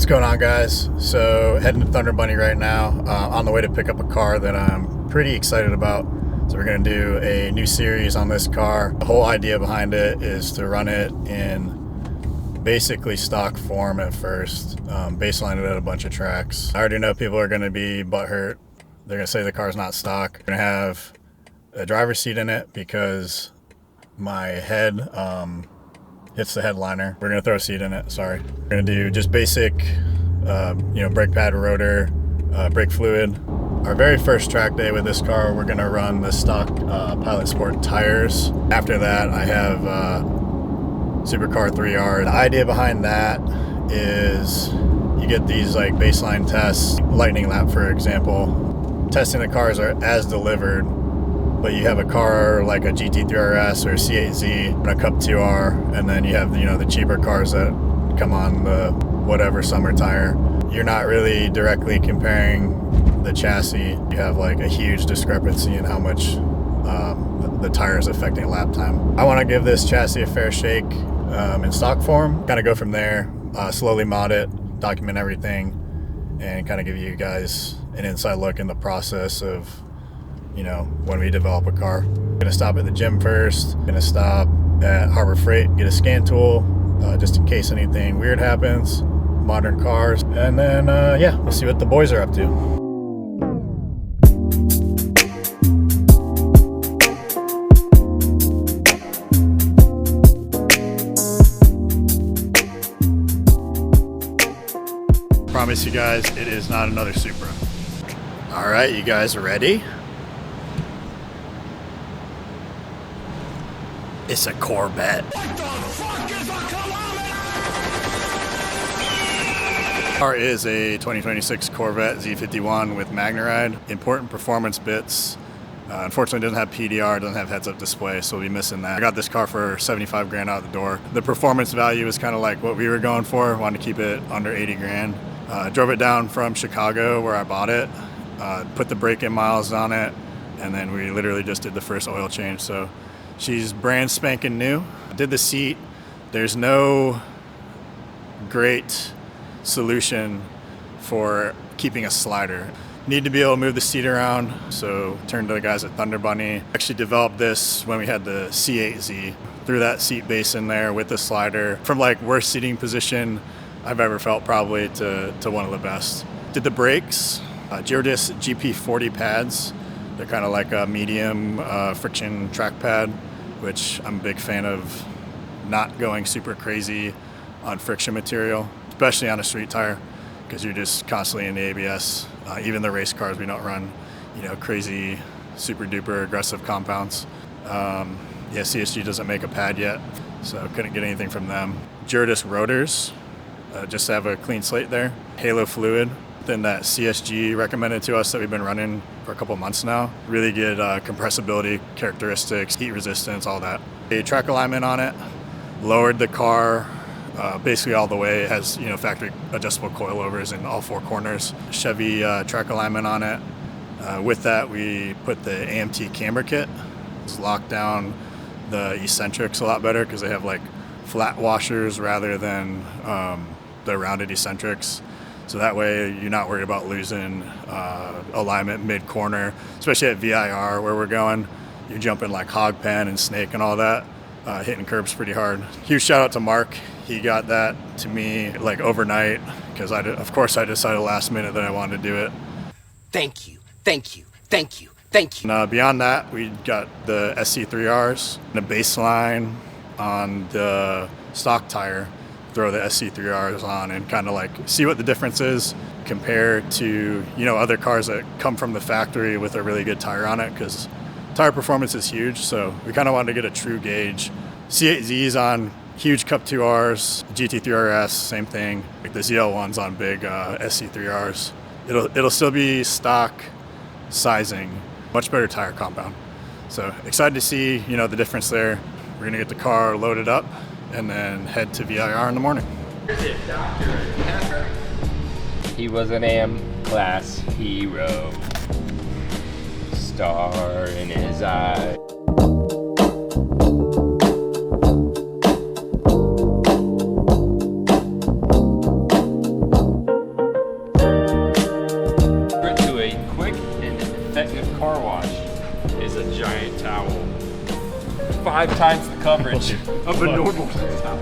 going on, guys? So heading to Thunder Bunny right now, on the way to pick up a car that I'm pretty excited about. So we're going to do a new series on this car. The whole idea behind it is to run it in basically stock form at first, baseline it at a bunch of tracks. I already know people are going to be butthurt. They're going to say the car's not stock. We're going to have a driver's seat in it because my head hits the headliner. We're going to throw a seat in it, sorry. We're going to do just basic, brake pad, rotor, brake fluid. Our very first track day with this car, we're going to run the stock Pilot Sport tires. After that, I have Supercar 3R. The idea behind that is you get these like baseline tests, lightning lap for example, testing the cars are as delivered, but you have a car like a GT3RS or a C8Z and a Cup 2R, and then you have the cheaper cars that come on the whatever summer tire. You're not really directly comparing the chassis. You have like a huge discrepancy in how much the tire is affecting lap time. I want to give this chassis a fair shake in stock form, kind of go from there, slowly mod it, document everything, and kind of give you guys an inside look in the process of when we develop a car. I'm gonna stop at the gym first, gonna stop at Harbor Freight, get a scan tool, just in case anything weird happens, modern cars, and then we'll see what the boys are up to. Promise you guys, it is not another Supra. All right, you guys ready? It's a Corvette. What the fuck is a kilometer? Car is a 2026 Corvette Z51 with MagneRide. Important performance bits. Unfortunately, it doesn't have PDR, doesn't have heads-up display, so we'll be missing that. I got this car for 75 grand out the door. The performance value is kind of like what we were going for. Wanted to keep it under 80 grand. Drove it down from Chicago where I bought it, put the break-in miles on it, and then we literally just did the first oil change. So she's brand spanking new. Did the seat. There's no great solution for keeping a slider. Need to be able to move the seat around, so turned to the guys at Thunder Bunny. Actually developed this when we had the C8Z. Threw that seat base in there with the slider. From like worst seating position I've ever felt probably to one of the best. Did the brakes, Giordis GP40 pads. They're kind of like a medium friction track pad, which I'm a big fan of, not going super crazy on friction material, especially on a street tire, because you're just constantly in the ABS. Even the race cars, we don't run, crazy, super duper aggressive compounds. CSG doesn't make a pad yet, so couldn't get anything from them. Giordis rotors, just to have a clean slate there. Halo fluid, then that CSG recommended to us that we've been running for a couple months now. Really good compressibility characteristics, heat resistance, all that. A track alignment on it, lowered the car basically all the way. It has factory adjustable coilovers in all four corners. Chevy track alignment on it. With that, we put the AMT camber kit. It's locked down the eccentrics a lot better because they have like flat washers rather than the rounded eccentrics. So that way you're not worried about losing alignment mid-corner, especially at VIR where we're going. You're jumping like hog pen and snake and all that, hitting curbs pretty hard. Huge shout out to Mark. He got that to me like overnight because of course I decided last minute that I wanted to do it. Thank you, thank you, thank you, thank you. And, beyond that, we got the SC3Rs, the baseline on the stock tire. Throw the SC3Rs on and kind of like see what the difference is compared to other cars that come from the factory with a really good tire on it, because tire performance is huge. So we kind of wanted to get a true gauge. C8Z's on huge Cup 2Rs, GT3RS, same thing. Like the ZL1's on big SC3Rs. It'll still be stock sizing, much better tire compound. So excited to see the difference there. We're gonna get the car loaded up and then head to VIR in the morning. He was an AM-class hero, star in his eye. giant towel. 5 times the coverage of a normal towel.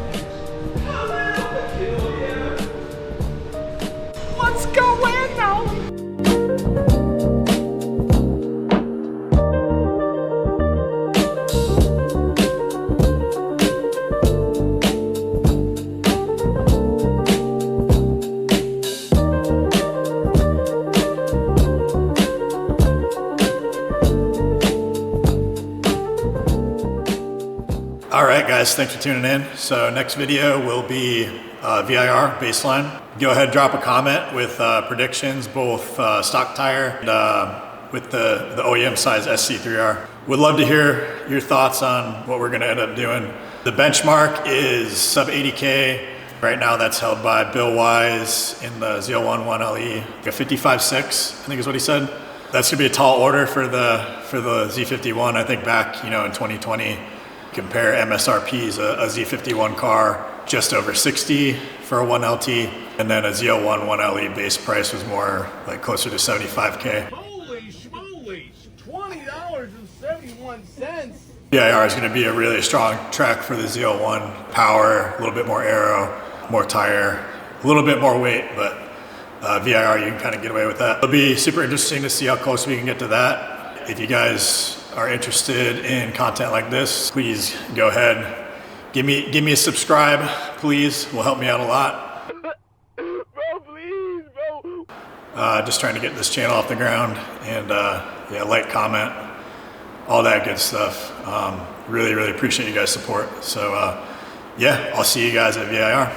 Let's go in now. Alright guys, thanks for tuning in. So next video will be VIR baseline. Go ahead, drop a comment with predictions, both stock tire and with the OEM size SC3R. Would love to hear your thoughts on what we're gonna end up doing. The benchmark is sub 80K. Right now that's held by Bill Wise in the Z01 1LE, a 55.6, I think is what he said. That's gonna be a tall order for the Z51. I think back, in 2020, compare MSRPs, a Z51 car just over 60 for a 1LT, and then a Z01 1LE base price was more like closer to 75K. Holy schmoly, $20.71. VIR is going to be a really strong track for the Z01. Power, a little bit more aero, more tire, a little bit more weight, but VIR, you can kind of get away with that. It'll be super interesting to see how close we can get to that. If you guys are interested in content like this, please go ahead. Give me a subscribe, please. Will help me out a lot. Bro, please, bro. Just trying to get this channel off the ground, and yeah, like, comment, all that good stuff. Really appreciate you guys' support. So yeah, I'll see you guys at VIR.